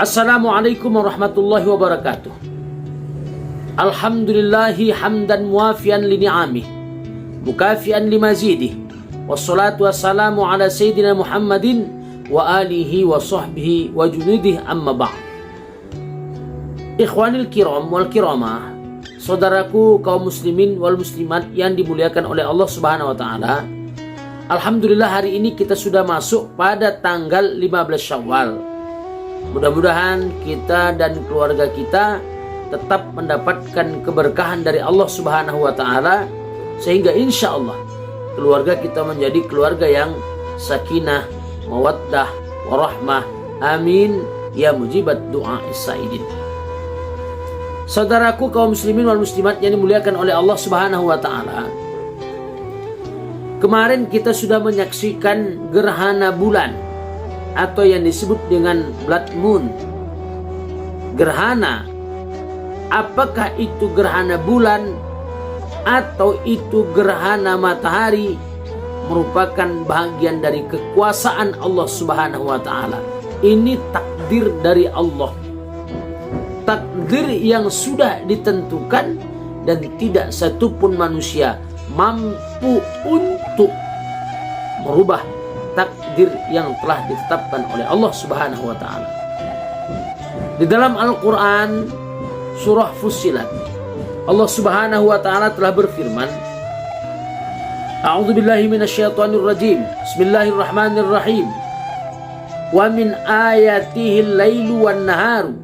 Assalamualaikum warahmatullahi wabarakatuh. Alhamdulillahi hamdan muafian li ni'amih mukafian li mazidih. Wassalatu wassalamu ala sayyidina Muhammadin wa alihi wa sahbihi wa junudih amma ba'd. Ikhwanil kiram wal kiramah, saudaraku kaum muslimin wal muslimat yang dimuliakan oleh Allah Subhanahu wa taala. Alhamdulillah hari ini kita sudah masuk pada tanggal 15 Syawal. Mudah-mudahan kita dan keluarga kita tetap mendapatkan keberkahan dari Allah Subhanahu wa taala, sehingga insya Allah keluarga kita menjadi keluarga yang sakinah, mawaddah, warahmah. Amin ya mujibat doa is-saidin. Saudaraku kaum muslimin wal muslimat yang dimuliakan oleh Allah Subhanahu wa taala, kemarin kita sudah menyaksikan gerhana bulan atau yang disebut dengan blood moon. Gerhana, apakah itu gerhana bulan atau itu gerhana matahari, merupakan bagian dari kekuasaan Allah Subhanahu wa taala. Ini takdir dari Allah. Takdir yang sudah ditentukan dan tidak satupun manusia mampu untuk merubah takdir yang telah ditetapkan oleh Allah Subhanahu wa taala. Di dalam Al-Qur'an surah Fussilat, Allah Subhanahu wa taala telah berfirman, A'udzubillahi minasyaitonir rajim. Bismillahirrahmanirrahim. Wa min ayatihi al-lailu wan-naharu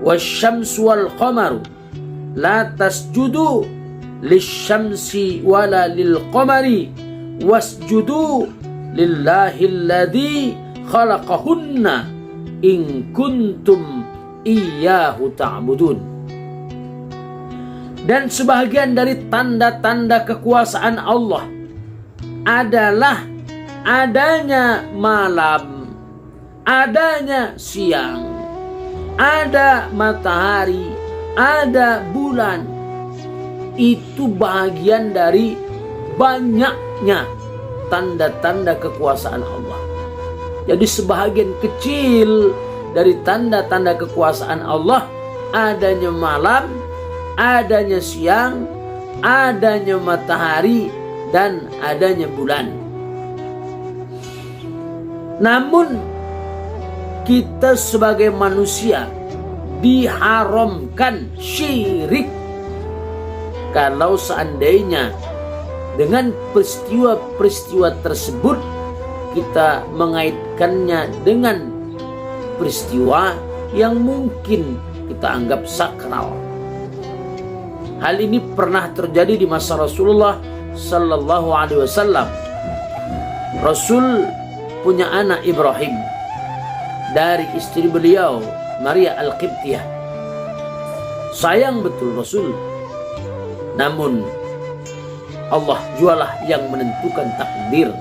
wasyamsu wal-qamaru la tasjudu lisyamsi wala lil-qamari wasjudu lillahi alladzi khalaqahunna in kuntum iyyahu ta'budun. Dan sebahagian dari tanda-tanda kekuasaan Allah adalah adanya malam, adanya siang, ada matahari, ada bulan. Itu bahagian dari banyaknya tanda-tanda kekuasaan Allah. Jadi sebahagian kecil dari tanda-tanda kekuasaan Allah adanya malam, adanya siang, adanya matahari, dan adanya bulan. Namun kita sebagai manusia diharamkan syirik kalau seandainya dengan peristiwa-peristiwa tersebut kita mengaitkannya dengan peristiwa yang mungkin kita anggap sakral. Hal ini pernah terjadi di masa Rasulullah Sallallahu Alaihi Wasallam. Rasul punya anak Ibrahim dari istri beliau Maria Al-Qibtiyah. Sayang betul Rasul, namun Allah jualah yang menentukan takdir.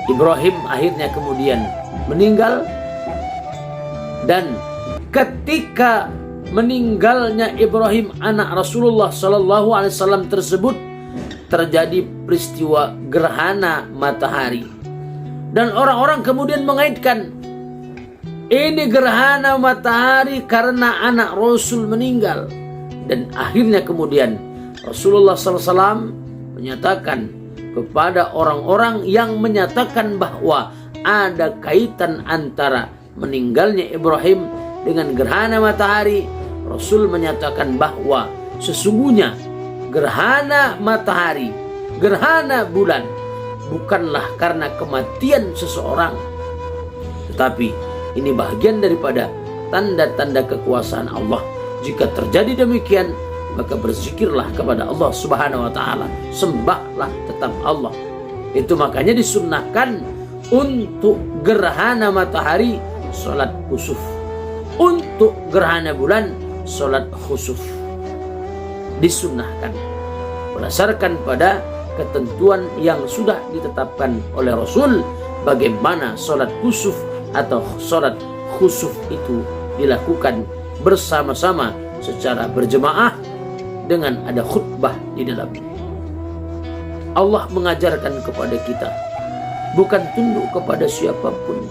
Ibrahim akhirnya kemudian meninggal, dan ketika meninggalnya Ibrahim anak Rasulullah Sallallahu Alaihi Wasallam tersebut terjadi peristiwa gerhana matahari, dan orang-orang kemudian mengaitkan ini gerhana matahari karena anak Rasul meninggal. Dan akhirnya kemudian Rasulullah SAW menyatakan kepada orang-orang yang menyatakan bahwa ada kaitan antara meninggalnya Ibrahim dengan gerhana matahari. Rasul menyatakan bahwa sesungguhnya gerhana matahari, gerhana bulan bukanlah karena kematian seseorang, tetapi ini bagian daripada tanda-tanda kekuasaan Allah. Jika terjadi demikian, maka berzikirlah kepada Allah Subhanahu wa taala, sembahlah tetap Allah. Itu makanya disunnahkan untuk gerhana matahari salat khusuf, untuk gerhana bulan salat khusuf. Disunnahkan berdasarkan pada ketentuan yang sudah ditetapkan oleh Rasul bagaimana salat khusuf atau salat khusuf itu dilakukan bersama-sama secara berjemaah dengan ada khutbah di dalamnya. Allah mengajarkan kepada kita bukan tunduk kepada siapapun,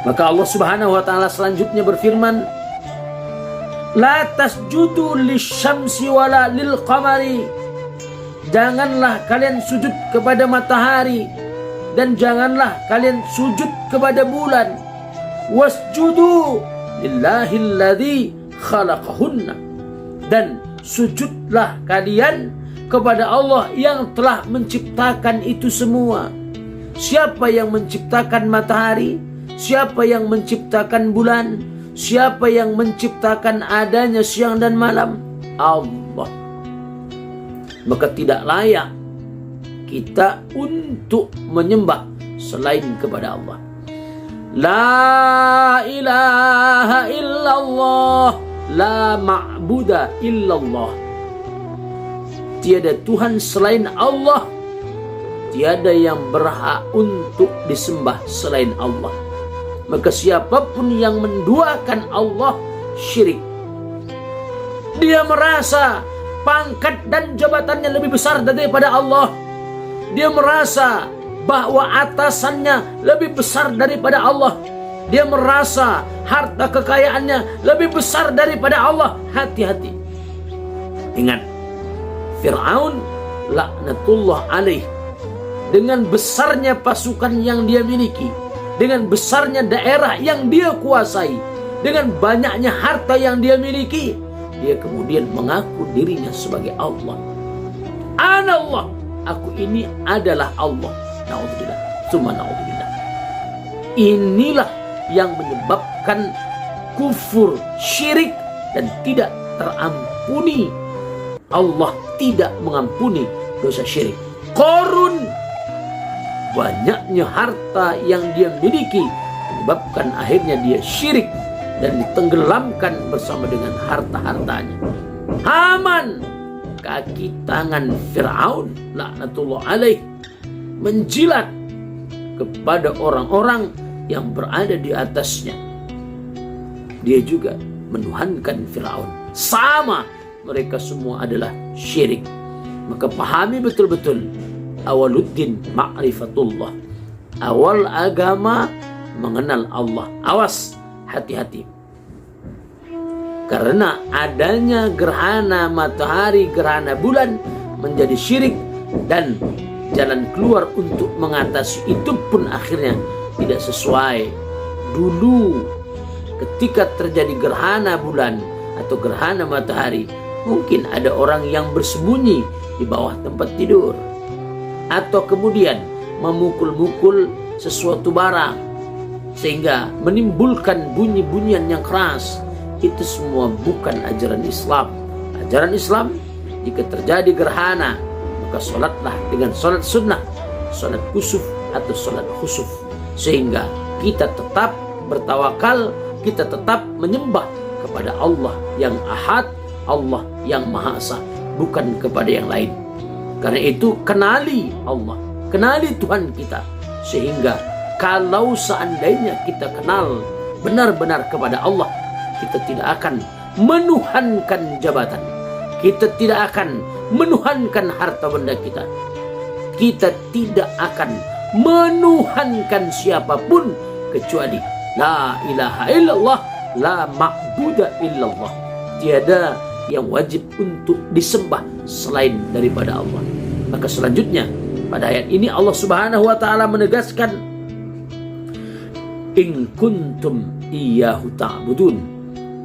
Maka Allah Subhanahu wa taala selanjutnya berfirman, la tasjudu lisyamsi wala lil qamari. Janganlah kalian sujud kepada matahari dan janganlah kalian sujud kepada bulan. Wasjudu lillahilladzi khalaqahunna. Dan sujudlah kalian kepada Allah yang telah menciptakan itu semua. Siapa yang menciptakan matahari? Siapa yang menciptakan bulan? Siapa yang menciptakan adanya siang dan malam? Allah. Maka tidak layak kita untuk menyembah selain kepada Allah. La ilaha illallah, la ma'buda illallah. Tiada Tuhan selain Allah, tiada yang berhak untuk disembah selain Allah. Maka siapapun yang menduakan Allah syirik. Dia merasa pangkat dan jabatannya lebih besar daripada Allah. Dia merasa bahwa atasannya lebih besar daripada Allah. Dia merasa harta kekayaannya lebih besar daripada Allah. Hati-hati. Ingat, Fir'aun laknatullah alaih, dengan besarnya pasukan yang dia miliki, dengan besarnya daerah yang dia kuasai, dengan banyaknya harta yang dia miliki, dia kemudian mengaku dirinya sebagai Allah. Anallah, aku ini adalah Allah. Na'udzubillah, tsumma na'udzubillah. Inilah yang menyebabkan kufur, syirik, dan tidak terampuni. Allah tidak mengampuni dosa syirik. Qarun, banyaknya harta yang dia miliki menyebabkan akhirnya dia syirik dan ditenggelamkan bersama dengan harta-hartanya. Haman, kaki tangan Fir'aun laknatullah alaih, menjilat kepada orang-orang yang berada di atasnya. Dia juga menuhankan Fir'aun. Sama, mereka semua adalah syirik. Maka pahami betul-betul, awaluddin ma'rifatullah. Awal agama mengenal Allah. Awas, hati-hati. Karena adanya gerhana matahari, gerhana bulan menjadi syirik, dan jalan keluar untuk mengatasi itu pun akhirnya tidak sesuai. Dulu ketika terjadi gerhana bulan atau gerhana matahari, mungkin ada orang yang bersembunyi di bawah tempat tidur, atau kemudian memukul-mukul sesuatu barang sehingga menimbulkan bunyi-bunyian yang keras. Itu semua bukan ajaran Islam. Ajaran Islam, jika terjadi gerhana, maka sholatlah dengan sholat sunnah, sholat kusuf atau sholat khusuf, sehingga kita tetap bertawakal, kita tetap menyembah kepada Allah yang ahad, Allah yang maha esa, bukan kepada yang lain. Karena itu kenali Allah, kenali Tuhan kita, sehingga kalau seandainya kita kenal benar-benar kepada Allah, kita tidak akan menuhankan jabatan, kita tidak akan menuhankan harta benda kita, kita tidak akan menuhankan siapapun kecuali la ilaha illallah, la ma'buda illallah. Tiada yang wajib untuk disembah selain daripada Allah. Maka selanjutnya pada ayat ini Allah Subhanahu wa taala menegaskan, in kuntum iyyahu ta'budun,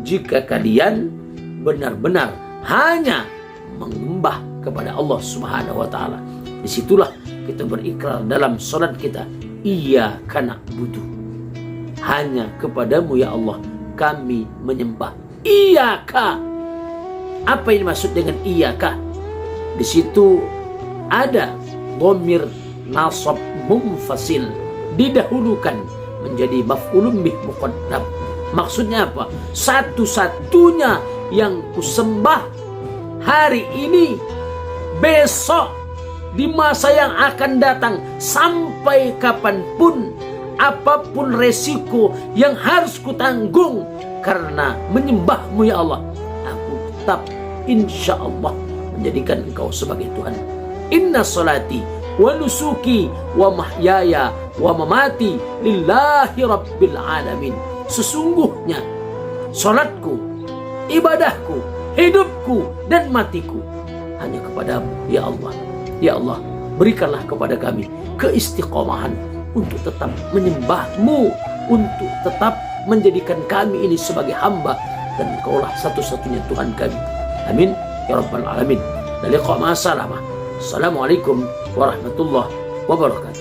jika kalian benar-benar hanya menyembah kepada Allah Subhanahu wa taala. Disitulah kita berikrar dalam salat kita, iyyaka na'budu, hanya kepadamu ya Allah kami menyembah. Iyyaka, apa yang dimaksud dengan iyyaka? Di situ ada dhamir nasab munfasil, didahulukan menjadi maf'ulun bih muqaddam. Maksudnya apa? Satu-satunya yang kusembah hari ini, besok, di masa yang akan datang, sampai kapanpun, apapun resiko yang harus kutanggung karena menyembahmu ya Allah, aku tetap insya Allah menjadikan engkau sebagai Tuhan. Inna salati wa nusuki wa mahyaya wa mamati lillahi rabbil alamin. Sesungguhnya salatku, ibadahku, hidupku dan matiku hanya kepadamu ya Allah. Ya Allah, berikanlah kepada kami keistiqomahan untuk tetap menyembahmu, untuk tetap menjadikan kami ini sebagai hamba, dan Engkaulah satu-satunya Tuhan kami. Amin ya rabbal alamin. Assalamualaikum warahmatullahi wabarakatuh.